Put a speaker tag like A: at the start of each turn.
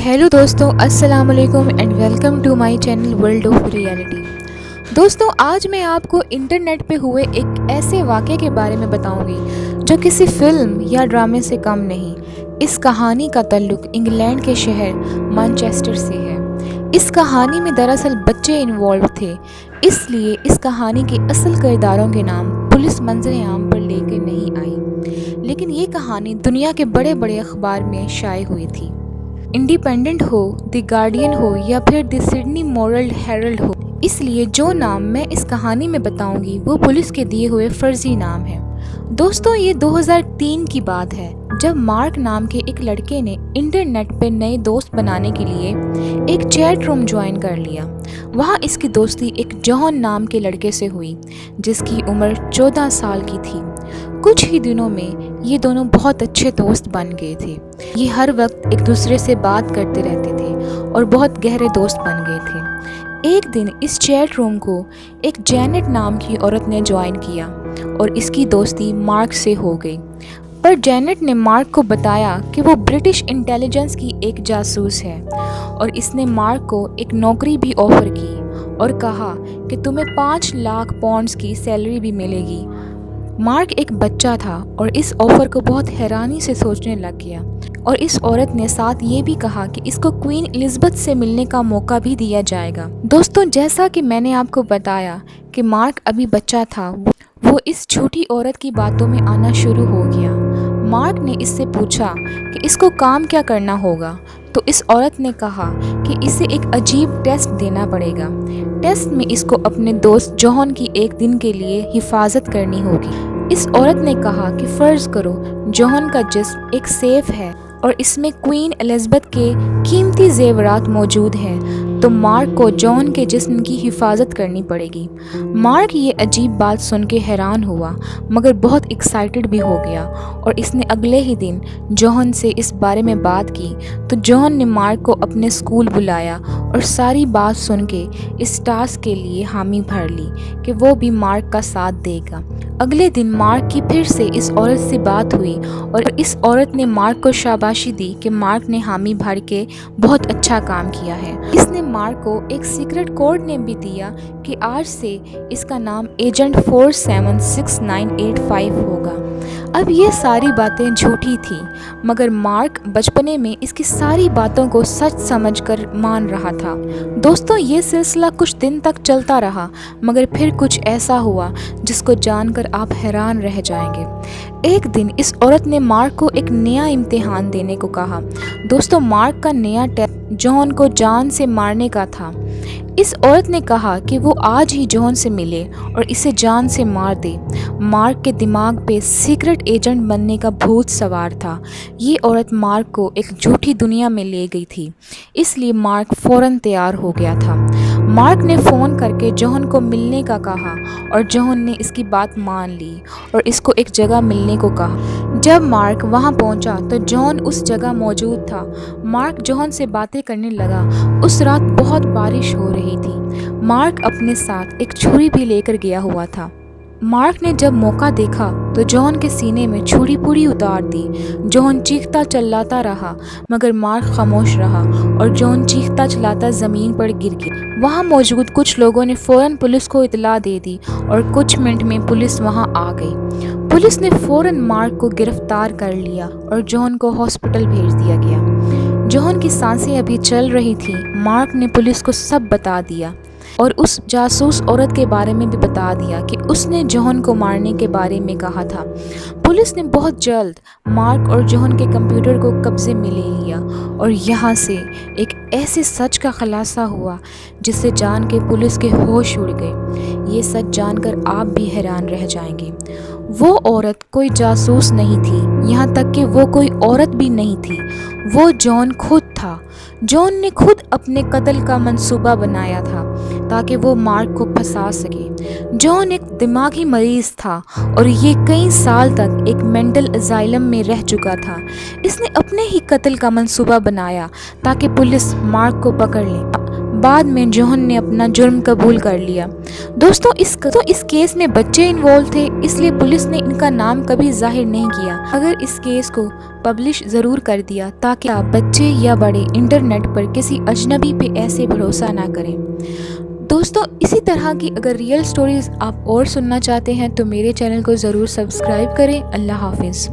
A: Hello दोस्तों, अस्सलाम वालेकुम and welcome to my channel world of reality. दोस्तों, आज मैं आपको इंटरनेट पे हुए एक ऐसे वाक़े के बारे में बताऊंगी जो किसी फिल्म या ड्रामे से कम नहीं। इस कहानी का ताल्लुक इंग्लैंड के शहर मैनचेस्टर से है। इस कहानी में दरअसल बच्चे इन्वॉल्व थे, इसलिए इस कहानी के असल किरदारों के नाम पुलिस मंजर आम पर लेकर नहीं आई, लेकिन ये कहानी दुनिया के बड़े बड़े अखबार में शाये हुई थी। इंडिपेंडेंट हो, द गार्डियन हो या फिर द सिडनी मॉरल हेरल्ड हो, इसलिए जो नाम मैं इस कहानी में बताऊंगी वो पुलिस के दिए हुए फर्जी नाम है। दोस्तों, ये 2003 की बात है जब मार्क नाम के एक लड़के ने इंटरनेट पे नए दोस्त बनाने के लिए एक चैट रूम ज्वाइन कर लिया। वहाँ इसकी दोस्ती एक जॉन नाम के लड़के से हुई जिसकी उम्र 14 साल की थी। कुछ ही दिनों में ये दोनों बहुत अच्छे दोस्त बन गए थे। ये हर वक्त एक दूसरे से बात करते रहते थे और बहुत गहरे दोस्त बन गए थे। एक दिन इस चैट रूम को एक जैनेट नाम की औरत ने ज्वाइन किया और इसकी दोस्ती मार्क से हो गई। पर जैनेट ने मार्क को बताया कि वो ब्रिटिश इंटेलिजेंस की एक जासूस है और इसने मार्क को एक नौकरी भी ऑफर की और कहा कि तुम्हें 5 लाख पाउंड्स की सैलरी भी मिलेगी। मार्क एक बच्चा था और इस ऑफर को बहुत हैरानी से सोचने लग गया और इस औरत ने साथ ये भी कहा कि इसको क्वीन एलिजाबेथ से मिलने का मौका भी दिया जाएगा। दोस्तों, जैसा कि मैंने आपको बताया कि मार्क अभी बच्चा था, वो इस झूठी औरत की बातों में आना शुरू हो गया। मार्क ने इससे पूछा कि इसको काम क्या करना होगा, तो इस औरत ने कहा कि इसे एक अजीब टेस्ट देना पड़ेगा। टेस्ट में इसको अपने दोस्त जॉन की एक दिन के लिए हिफाजत करनी होगी। इस औरत ने कहा कि फ़र्ज़ करो जॉन का जिस्म एक सेफ है और इसमें क्वीन एलिजाबेथ के कीमती ज़ेवरात मौजूद हैं, तो मार्क को जॉन के जिस्म की हिफाजत करनी पड़ेगी। मार्क ये अजीब बात सुन के हैरान हुआ मगर बहुत एक्साइटेड भी हो गया और इसने अगले ही दिन जॉन से इस बारे में बात की। तो जॉन ने मार्क को अपने स्कूल बुलाया और सारी बात सुन के इस टास्क के लिए हामी भर ली कि वो भी मार्क का साथ देगा। अगले दिन मार्क की फिर से इस औरत से बात हुई और इस औरत ने मार्क को शाबाशी दी कि मार्क ने हामी भर के बहुत अच्छा काम किया है। इसने मार्क को एक सीक्रेट कोड नेम भी दिया कि आज से इसका नाम एजेंट 476985 होगा। अब ये सारी बातें झूठी थी मगर मार्क बचपने में इसकी सारी बातों को सच समझकर मान रहा था। दोस्तों, ये सिलसिला कुछ दिन तक चलता रहा मगर फिर कुछ ऐसा हुआ जिसको जानकर आप हैरान रह जाएंगे। एक दिन इस औरत ने मार्क को एक नया इम्तिहान देने को कहा। दोस्तों, मार्क का नया टेस्ट जॉन को जान से मारने का था। इस औरत ने कहा कि वो आज ही जॉन से मिले और इसे जान से मार दे। मार्क के दिमाग पे सीक्रेट एजेंट बनने का भूत सवार था। ये औरत मार्क को एक झूठी दुनिया में ले गई थी, इसलिए मार्क फ़ौरन तैयार हो गया था। मार्क ने फ़ोन करके जॉन को मिलने का कहा और जॉन ने इसकी बात मान ली और इसको एक जगह मिलने को कहा। जब मार्क वहां पहुंचा तो जॉन उस जगह मौजूद था। मार्क जॉन से बातें करने लगा। उस रात बहुत बारिश हो रही थी। मार्क अपने साथ एक छुरी भी लेकर गया हुआ था। मार्क ने जब मौका देखा तो जॉन के सीने में छुरी पूरी उतार दी। जॉन चीखता चिल्लाता रहा मगर मार्क खामोश रहा और जॉन चीखता चिल्लाता ज़मीन पर गिर गया। वहाँ मौजूद कुछ लोगों ने फ़ौरन पुलिस को इतला दे दी और कुछ मिनट में पुलिस वहाँ आ गई। पुलिस ने फ़ौरन मार्क को गिरफ्तार कर लिया और जॉन को हॉस्पिटल भेज दिया गया। जॉन की सांसें अभी चल रही थी। मार्क ने पुलिस को सब बता दिया और उस जासूस औरत के बारे में भी बता दिया कि उसने जॉन को मारने के बारे में कहा था। पुलिस ने बहुत जल्द मार्क और जॉन के कंप्यूटर को कब्जे में ले लिया और यहाँ से एक ऐसे सच का खुलासा हुआ जिसे जान के पुलिस के होश उड़ गए। ये सच जानकर आप भी हैरान रह जाएंगे। वो औरत कोई जासूस नहीं थी, यहाँ तक कि वो कोई औरत भी नहीं थी, वो जॉन खुद था। जॉन ने खुद अपने कत्ल का मंसूबा बनाया था ताकि वो मार्क को फंसा सके। जॉन एक दिमागी मरीज था और ये कई साल तक एक मेंटल अजाइलम में रह चुका था। इसने अपने ही कत्ल का मंसूबा बनाया ताकि पुलिस मार्क को पकड़ ले। बाद में जॉन ने अपना जुर्म कबूल कर लिया। दोस्तों इस केस में बच्चे इन्वॉल्व थे, इसलिए पुलिस ने इनका नाम कभी जाहिर नहीं किया, अगर इस केस को पब्लिश ज़रूर कर दिया ताकि आप बच्चे या बड़े इंटरनेट पर किसी अजनबी पे ऐसे भरोसा ना करें। दोस्तों इसी तरह की अगर रियल स्टोरीज़ आप और सुनना चाहते हैं तो मेरे चैनल को ज़रूर सब्सक्राइब करें। अल्लाह हाफिज़।